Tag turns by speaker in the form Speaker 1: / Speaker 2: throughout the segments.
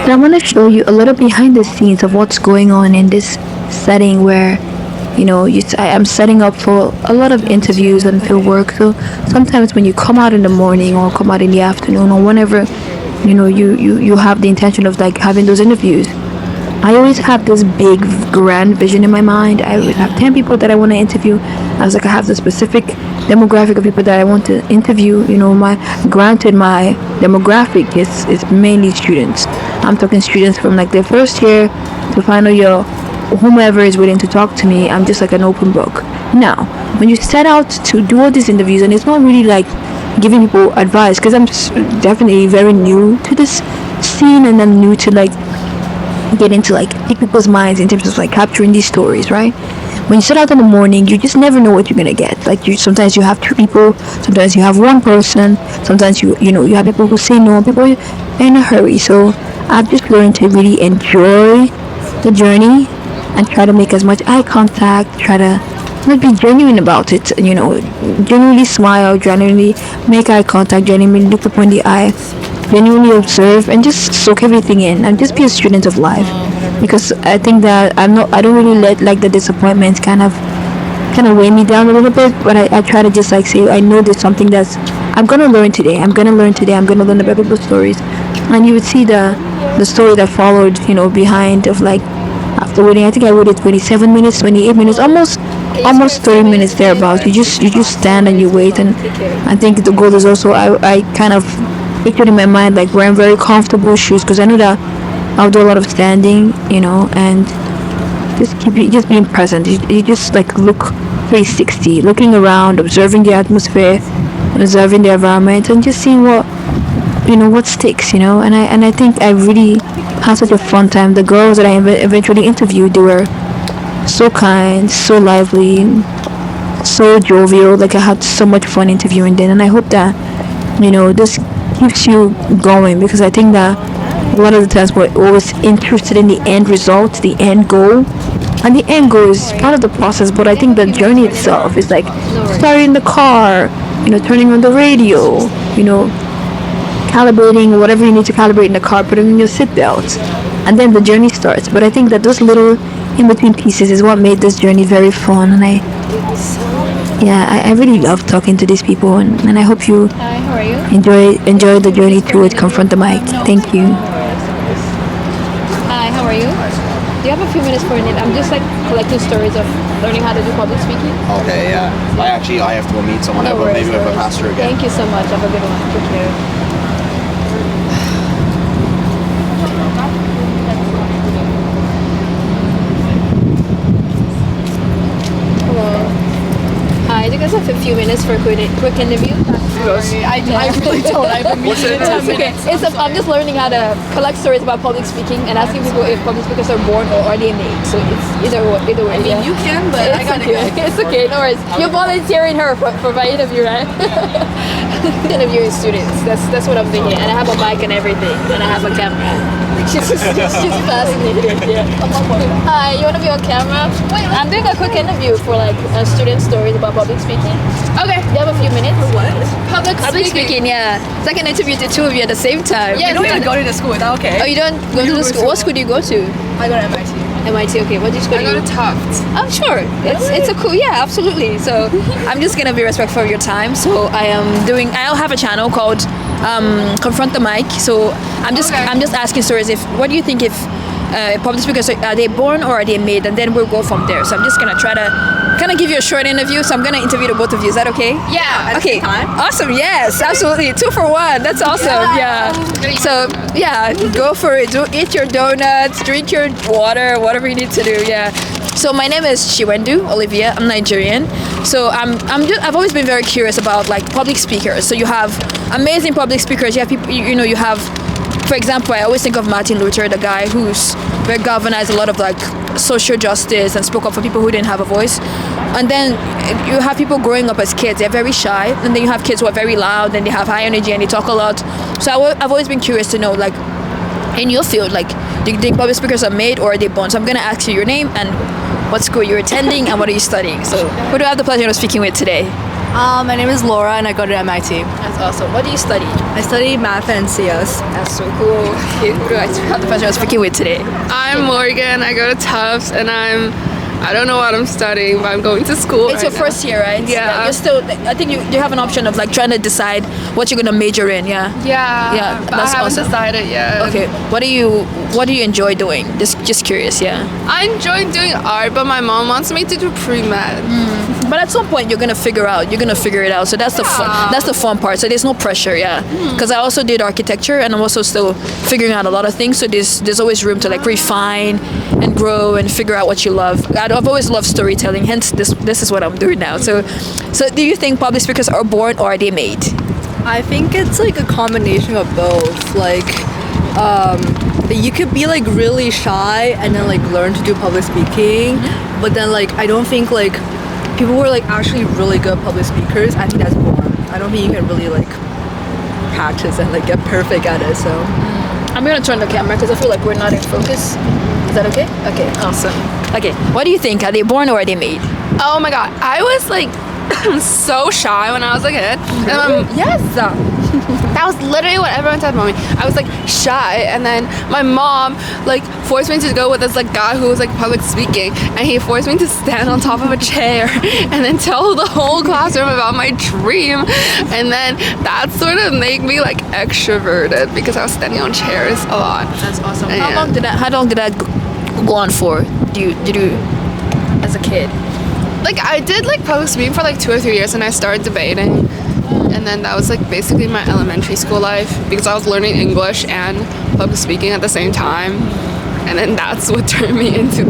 Speaker 1: I want to show you a little behind the scenes of what's going on in this setting where, I'm setting up for a lot of interviews and field work. So sometimes when you come out in the morning or come out in the afternoon or whenever, you have the intention of like having those interviews. I always have this big grand vision in my mind. I always have 10 people that I want to interview. I was like, I have the specific demographic of people that I want to interview. My demographic is mainly students. I'm talking students from like their first year to final year. Whomever is willing to talk to me, I'm just like an open book. Now, when you set out to do all these interviews, and it's not really like giving people advice, because I'm just definitely very new to this scene, and I'm new to like get into like pick people's minds in terms of like capturing these stories, right? When you set out in the morning, you just never know what you're gonna get. Like sometimes you have two people, sometimes you have one person, sometimes you have people who say no, people in a hurry. So I've just learned to really enjoy the journey and try to make as much eye contact, try to not be genuine about it, genuinely smile, genuinely make eye contact, genuinely look upon the eye, genuinely observe and just soak everything in and just be a student of life. Because I think that I don't really let like the disappointments kind of weigh me down a little bit, but I try to just like say, I know there's something that's I'm gonna learn today, I'm gonna learn about people's stories. And you would see the story that followed, behind of like after waiting, I think I waited 27 minutes, 28 minutes, almost 30 minutes thereabouts. You just stand and you wait. And I think the goal is also I kind of pictured in my mind like wearing very comfortable shoes, because I know that I'll do a lot of standing, and just being present. You just like look 360, looking around, observing the atmosphere, observing the environment, and just seeing what sticks. And I think I really had such a fun time. The girls that I eventually interviewed, they were so kind, so lively, so jovial. Like I had so much fun interviewing them, and I hope that this keeps you going, because I think that a lot of the times we're always interested in the end result, the end goal, and the end goal is part of the process. But I think the journey itself is like starting the car, turning on the radio, calibrating whatever you need to calibrate in the car, putting in your seatbelt, and then the journey starts. But I think that those little in between pieces is what made this journey very fun. And I really love talking to these people, and I hope you
Speaker 2: Hi, how are you?
Speaker 1: enjoy the journey towards Confront the Mic. Thank you.
Speaker 2: Hi, how are you? Do you have a few minutes for a minute? I'm just like collecting stories of learning how to do public speaking.
Speaker 3: Okay, yeah. I have to go meet someone.
Speaker 2: No
Speaker 3: But
Speaker 2: worries,
Speaker 3: maybe
Speaker 2: no
Speaker 3: with a
Speaker 2: worries.
Speaker 3: pastor again.
Speaker 2: Thank you so much. Have a good one. Take care. Hello. Hi, do you guys have a few minutes for a quick interview?
Speaker 4: I really don't. I have a meeting in 10 minutes.
Speaker 2: I'm just learning how to collect stories about public speaking and asking people if public speakers are born or are they made. So it's either way.
Speaker 4: I mean, you can, but I
Speaker 2: It's
Speaker 4: gotta
Speaker 2: okay.
Speaker 4: go.
Speaker 2: It's okay. No worries. You're volunteering her for my interview, right? Interviewing students. That's what I'm thinking. And I have a mic and everything, and I have a camera. She's fascinated. Yeah. Hi, you want to be on camera? I'm doing a quick interview for like student stories about public speaking.
Speaker 4: Okay.
Speaker 2: You have a few minutes?
Speaker 4: What?
Speaker 2: Public speaking, yeah. It's like an interview to two of you at the same time.
Speaker 4: You don't even go to the school. Is that okay?
Speaker 2: Oh, you don't go to the school? What school do you go to?
Speaker 4: I go to MIT.
Speaker 2: MIT, okay. What school
Speaker 4: I
Speaker 2: do
Speaker 4: go
Speaker 2: you
Speaker 4: to Tufts.
Speaker 2: Oh, sure. It's a cool, yeah, absolutely. So I'm just gonna be respectful of your time. So I'll have a channel called Confront the Mic. So I'm just asking stories. What do you think if public speakers are they born or are they made? And then we'll go from there. So I'm just gonna try to kind of give you a short interview. So I'm gonna interview the both of you. Is that okay?
Speaker 4: Yeah.
Speaker 2: Okay. Awesome. Yes, absolutely. 2 for 1. That's awesome. Yeah. So yeah, go for it. Eat your donuts, drink your water, whatever you need to do. Yeah. So my name is Chiwendu Olivia. I'm Nigerian. So I've always been very curious about like public speakers. So you have amazing public speakers. You have people. You have. For example, I always think of Martin Luther, the guy who's very galvanized a lot of like social justice and spoke up for people who didn't have a voice. And then you have people growing up as kids, they're very shy. And then you have kids who are very loud and they have high energy and they talk a lot. So I've always been curious to know, like, in your field, like, do you think public speakers are made or are they born? So I'm going to ask you your name and what school you're attending and what are you studying. So who do I have the pleasure of speaking with today?
Speaker 4: My name is Laura and I go to MIT.
Speaker 2: That's awesome. What do you study?
Speaker 4: I study math and CS.
Speaker 2: That's so cool. Okay, who do I have the pleasure of speaking with today?
Speaker 5: I'm Morgan. I go to Tufts, and I don't know what I'm studying, but I'm going to school.
Speaker 2: It's
Speaker 5: right
Speaker 2: your first year, right?
Speaker 5: Yeah.
Speaker 2: You're still. I think you have an option of like trying to decide what you're gonna major in. Yeah.
Speaker 5: now. Yeah.
Speaker 2: Yeah,
Speaker 5: but
Speaker 2: that's
Speaker 5: I haven't
Speaker 2: awesome.
Speaker 5: decided yet.
Speaker 2: Okay. What do you enjoy doing? Just curious. Yeah.
Speaker 5: I enjoy doing art, but my mom wants me to do pre-med.
Speaker 2: But at some point you're gonna figure it out. So that's the fun. That's the fun part. So there's no pressure. Yeah. Because I also did architecture, and I'm also still figuring out a lot of things. So there's always room to like refine and grow and figure out what you love. I've always loved storytelling. Hence this is what I'm doing now. So do you think public speakers are born or are they made?
Speaker 4: I think it's like a combination of both. Like, you could be like really shy and then like learn to do public speaking, but then like I don't think like people who are like actually really good public speakers, I think that's born. I don't think you can really like practice and like get perfect at it. So
Speaker 2: I'm gonna turn the camera because I feel like we're not in focus. Is that okay? Okay, awesome. Okay, what do you think? Are they born or are they made?
Speaker 5: Oh my god, I was like so shy when I was a kid. And yes, that was literally what everyone said about me. I was like shy, and then my mom like forced me to go with this like guy who was like public speaking, and he forced me to stand on top of a chair and then tell the whole classroom about my dream, and then that sort of made me like extroverted because I was standing on chairs a lot.
Speaker 2: That's awesome.
Speaker 5: Yeah.
Speaker 2: How long did that go on for? Did you as a kid?
Speaker 5: Like I did like public speaking for like 2 or 3 years, and I started debating, and then that was like basically my elementary school life because I was learning English and public speaking at the same time, and then that's what turned me into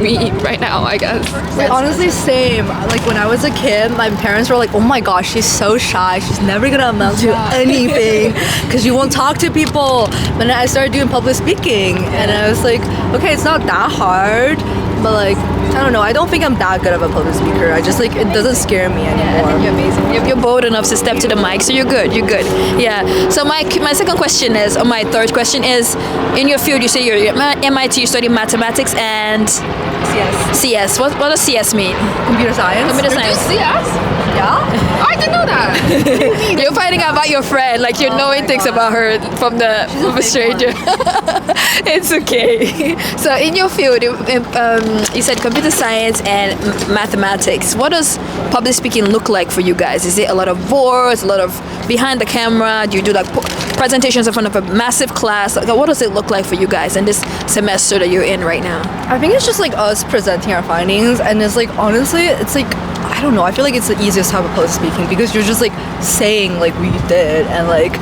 Speaker 5: me right now, I guess.
Speaker 4: like, honestly, same. Like when I was a kid, my parents were like, "Oh my gosh, she's so shy. She's never gonna amount to anything because you won't talk to people." But then I started doing public speaking, and I was like, "Okay, it's not that hard." But like, I don't know. I don't think I'm that good of a public speaker. I just like it doesn't scare me anymore.
Speaker 2: I think you're amazing. You're bold enough to step to the mic, so you're good. You're good. Yeah. So my second question is, or my third question is, in your field, you say you're at MIT. You study mathematics and
Speaker 4: CS,
Speaker 2: CS. What does CS mean?
Speaker 4: computer science.
Speaker 2: Computer science.
Speaker 5: Yes.
Speaker 4: Yeah.
Speaker 5: I didn't know that.
Speaker 2: You're finding out about your friend, like you're knowing things about her from a stranger. It's okay. So in your field, you said computer science and mathematics. What does public speaking look like for you guys? Is it a lot of boards, a lot of behind the camera? Do you do like presentations in front of a massive class? Like, what does it look like for you guys in this semester that you're in right now?
Speaker 4: I think it's just like us presenting our findings, and it's like honestly, it's like I don't know. I feel like it's the easiest type of public speaking because you're just like saying like we did, and like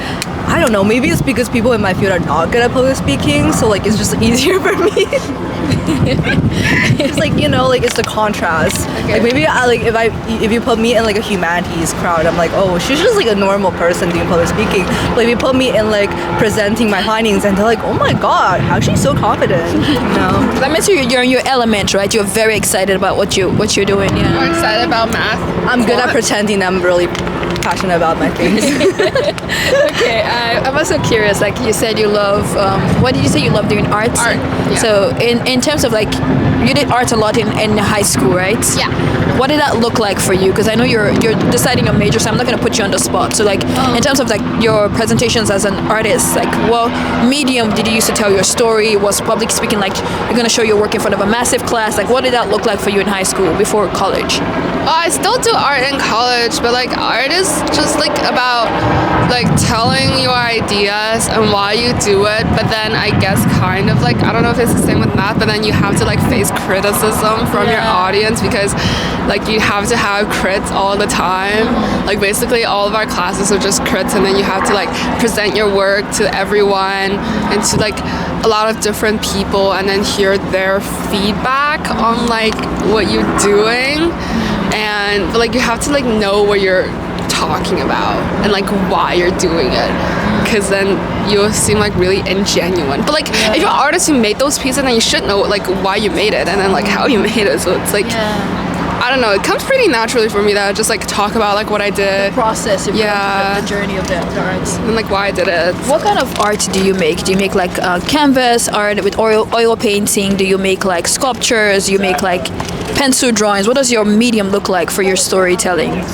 Speaker 4: I don't know. Maybe it's because people in my field are not good at public speaking, so like it's just easier for me. It's like, you know, like it's the contrast.
Speaker 2: Okay.
Speaker 4: Like maybe if you put me in like a humanities crowd, I'm like, oh, she's just like a normal person doing public speaking. But if you put me in like presenting my findings, and they're like, oh my god, how is she so confident? You know.
Speaker 2: That means you're in your element, right? You're very excited about what you're doing. Yeah.
Speaker 5: I'm excited about math.
Speaker 4: I'm good at pretending I'm really passionate about my things.
Speaker 2: Okay, I'm also curious. Like you said, you love. What did you say? You love doing art.
Speaker 5: Art, yeah.
Speaker 2: So in terms of like, you did art a lot in high school, right?
Speaker 5: Yeah.
Speaker 2: What did that look like for you? Because I know you're deciding your major, so I'm not gonna put you on the spot. So like, in terms of like your presentations as an artist, like what medium did you use to tell your story? Was public speaking like you're gonna show your work in front of a massive class? Like what did that look like for you in high school before college?
Speaker 5: I still do art in college, but like art is just like about like telling your ideas and why you do it, but then I guess kind of like, I don't know if it's the same with math, but then you have to like face criticism from your audience because like you have to have crits all the time. Like basically all of our classes are just crits, and then you have to like present your work to everyone and to like a lot of different people, and then hear their feedback on like what you're doing. And but, like you have to like know what you're talking about and like why you're doing it, because then you'll seem like really ingenuine. But like if you're an artist who made those pieces, then you should know like why you made it and then like how you made it. So it's like I don't know, it comes pretty naturally for me that I just like talk about like what I did,
Speaker 2: Process. Of
Speaker 5: Yeah.
Speaker 2: The journey of the arts.
Speaker 5: and like why I did it.
Speaker 2: What kind of art do you make? Do you make like canvas art with oil painting? Do you make like sculptures? Do you make like pencil drawings? What does your medium look like for your storytelling?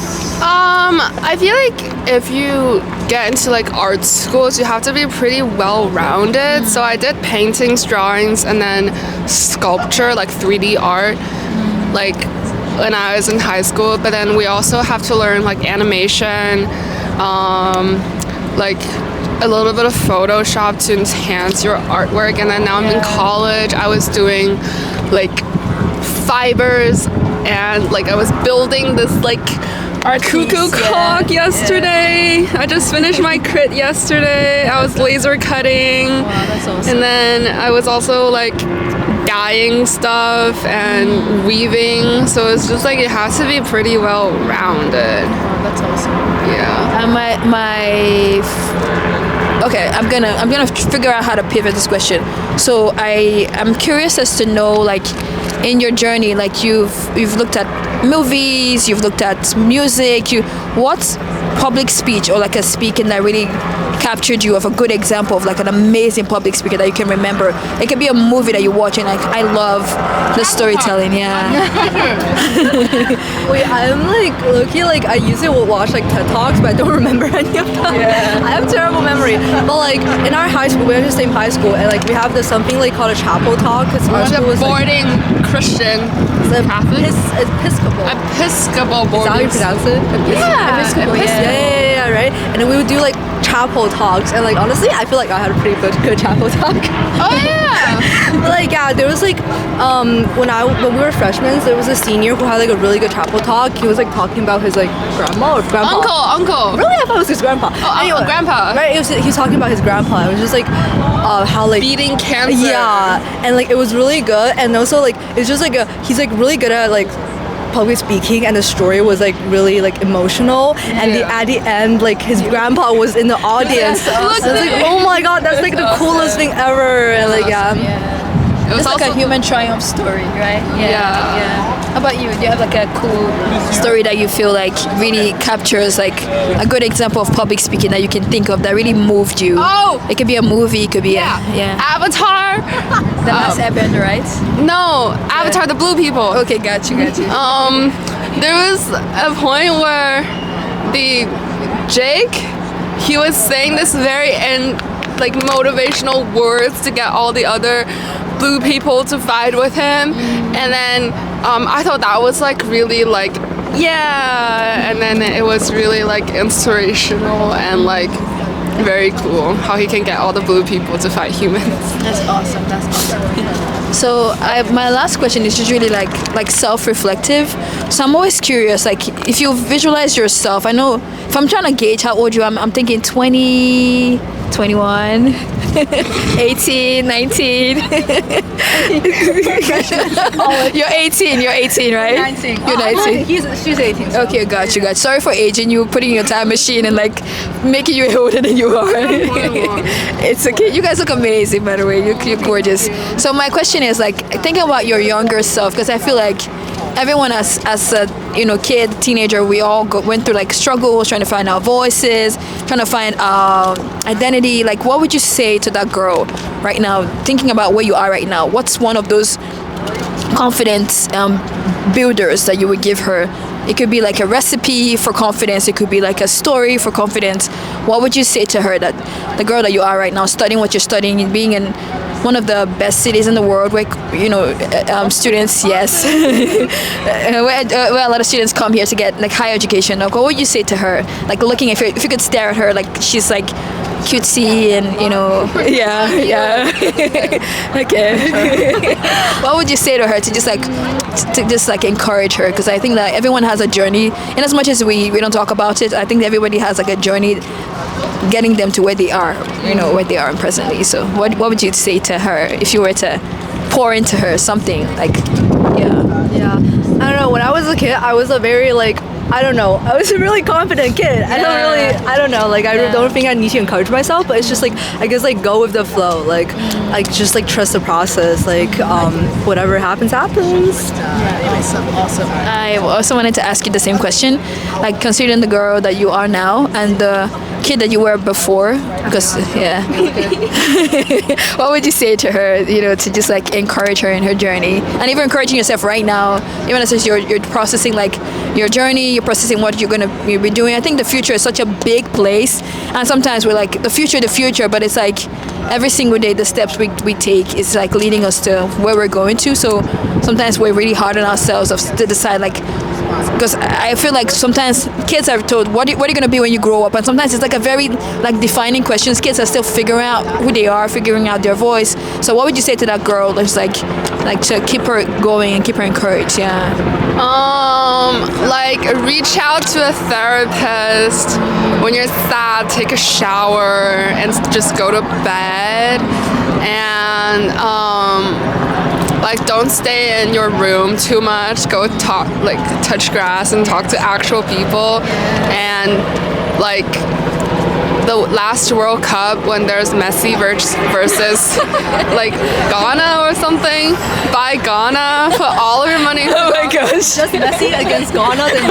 Speaker 5: I feel like if you get into like art schools, you have to be pretty well-rounded. So I did paintings, drawings, and then sculpture, like 3D art, like when I was in high school. But then we also have to learn like animation, like a little bit of Photoshop to enhance your artwork. And then now I'm in college. I was doing like fibers, and like I was building this like cuckoo clock yesterday. I just finished my crit yesterday. I was laser cutting.
Speaker 2: Wow, that's awesome.
Speaker 5: And then I was also like dyeing stuff and weaving. So it's just like it has to be pretty well rounded.
Speaker 2: Wow, that's awesome.
Speaker 5: Yeah.
Speaker 2: Okay, I'm gonna figure out how to pivot this question. So I'm curious as to know, like, in your journey, like you've looked at movies, you've looked at music. What's public speech or like a speaking that really captured you, of a good example of like an amazing public speaker that you can remember? It could be a movie that you watch and like, I love the storytelling. Yeah.
Speaker 4: Wait, I'm like low-key, like I usually will watch like TED Talks, but I don't remember any of them.
Speaker 2: Yeah.
Speaker 4: I have terrible memory. But like in our high school, we went to the same high school, and like we have this something like called a chapel talk. Because our
Speaker 5: It's a
Speaker 4: school was like,
Speaker 5: boarding Christian Catholic.
Speaker 4: Episcopal.
Speaker 5: Episcopal
Speaker 4: Is that how
Speaker 5: boarding.
Speaker 4: you pronounce it?
Speaker 5: Yeah.
Speaker 4: Episcopal. Yeah, right. And then we would do like chapel talks, and like honestly, I feel like I had a pretty good chapel talk.
Speaker 5: Oh yeah.
Speaker 4: But like yeah, there was like when we were freshmen, there was a senior who had like a really good chapel talk. He was like talking about his like grandma or grandpa.
Speaker 5: Uncle.
Speaker 4: Really, I thought it was his grandpa.
Speaker 5: Oh, grandpa.
Speaker 4: Right, he was talking about his grandpa. It was just like how like
Speaker 5: Beating cancer.
Speaker 4: Yeah, and like it was really good, and also like it's just like he's like really good at like public speaking, and the story was like really like emotional, and at the end like his grandpa was in the audience.
Speaker 5: Yes, awesome.
Speaker 4: So I was like, oh my god, that's like the coolest thing ever. And like
Speaker 5: It was
Speaker 2: It's like
Speaker 5: also
Speaker 2: a human triumph story, right?
Speaker 5: Yeah.
Speaker 2: How about you? Do you have like a cool story that you feel like really captures like a good example of public speaking that you can think of that really moved you?
Speaker 5: Oh!
Speaker 2: It could be a movie, it could be
Speaker 5: Avatar.
Speaker 2: The Last Airbender, right?
Speaker 5: No, Avatar, the blue people.
Speaker 2: Okay, got you.
Speaker 5: There was a point where Jake, he was saying this very like motivational words to get all the other blue people to fight with him, and then I thought that was like really like and then it was really like inspirational and like very cool how he can get all the blue people to fight humans.
Speaker 2: That's awesome. So my last question is just really like self-reflective. So I'm always curious, like if you visualize yourself, I know if I'm trying to gauge how old you are, I'm thinking 20, 21, 18, 19. You're 18, right?
Speaker 4: 19.
Speaker 2: You're 19.
Speaker 4: She's 18. So.
Speaker 2: Okay, got you. Sorry for aging you, putting your time machine and like making you older than you are. It's okay. You guys look amazing, by the way. You're gorgeous. So my question is like thinking about your younger self, because I feel like everyone as a kid, teenager, we all went through like struggles, trying to find our voices, trying to find identity. Like, what would you say to that girl right now, thinking about where you are right now? What's one of those confidence builders that you would give her? It could be like a recipe for confidence. It could be like a story for confidence. What would you say to her, that the girl that you are right now, studying what you're studying and being in one of the best cities in the world where, students, yes, where a lot of students come here to get like higher education. Like, what would you say to her? Like looking, if you could stare at her, like she's like cutesy and yeah. Okay. What would you say to her to just like encourage her? Because I think that everyone has a journey, and as much as we don't talk about it, I think everybody has like a journey getting them to where they are, where they are presently. So what would you say to her if you were to pour into her something like
Speaker 4: Yeah. I don't know. When I was a kid, I was a very like, I don't know. I was a really confident kid. I don't know. Like, I don't think I need to encourage myself, but it's just like, I guess like go with the flow. Like just like trust the process. Like, whatever happens, happens.
Speaker 2: Awesome. I also wanted to ask you the same question. Like, considering the girl that you are now and the kid that you were before? Because yeah, what would you say to her? You know, to just like encourage her in her journey, and even encouraging yourself right now, even as you're processing like your journey, you're processing what you're gonna be doing. I think the future is such a big place, and sometimes we're like the future, but it's like every single day the steps we take is like leading us to where we're going to. So sometimes we're really hard on ourselves to decide like, because I feel like sometimes kids are told what are you going to be when you grow up, and sometimes it's like a very like defining questions. Kids are still figuring out who they are, figuring out their voice. So what would you say to that girl that's like to keep her going and keep her encouraged? Yeah.
Speaker 5: Like reach out to a therapist when you're sad, take a shower and just go to bed, and like don't stay in your room too much. Go talk, like touch grass and talk to actual people. And like the last World Cup when there's Messi versus like Ghana or something, buy Ghana, put all of your money.
Speaker 2: Oh my gosh.
Speaker 4: Just Messi against Ghana, then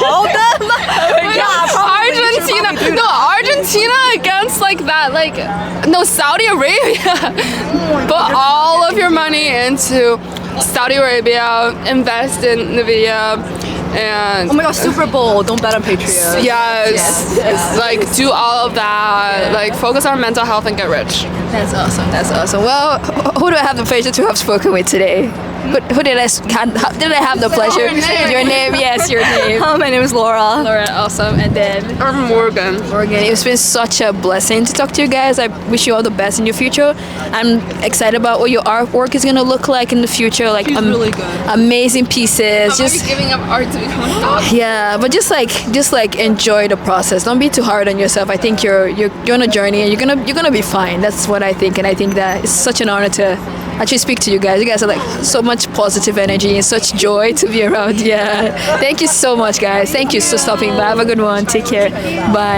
Speaker 4: all of them.
Speaker 5: Argentina, no, Argentina against like that, like no, Saudi Arabia. Put all of your money into Saudi Arabia, invest in Nvidia, and
Speaker 4: Oh my gosh, Super Bowl! Don't bet on Patriots.
Speaker 5: yes, like do all of that. Like focus on mental health and get rich.
Speaker 2: That's awesome. That's awesome. Well, who do I have the pleasure to have spoken with today? Who did I have the pleasure? Your name? Yes, your name.
Speaker 4: My name is Laura.
Speaker 2: Laura, awesome. And then
Speaker 5: Or Morgan.
Speaker 2: Morgan. It's been such a blessing to talk to you guys. I wish you all the best in your future. I'm excited about what your artwork is gonna look like in the future. Like
Speaker 4: really good.
Speaker 2: amazing pieces.
Speaker 5: Are you giving up art to become a doctor?
Speaker 2: Yeah, but just like enjoy the process. Don't be too hard on yourself. I think you're on a journey and you're gonna be fine. That's what I think, and I think that it's such an honor to actually speak to you guys. You guys are like so much positive energy and such joy to be around. Yeah. Thank you so much, guys. Thank you for stopping by. Have a good one. Take care. Bye.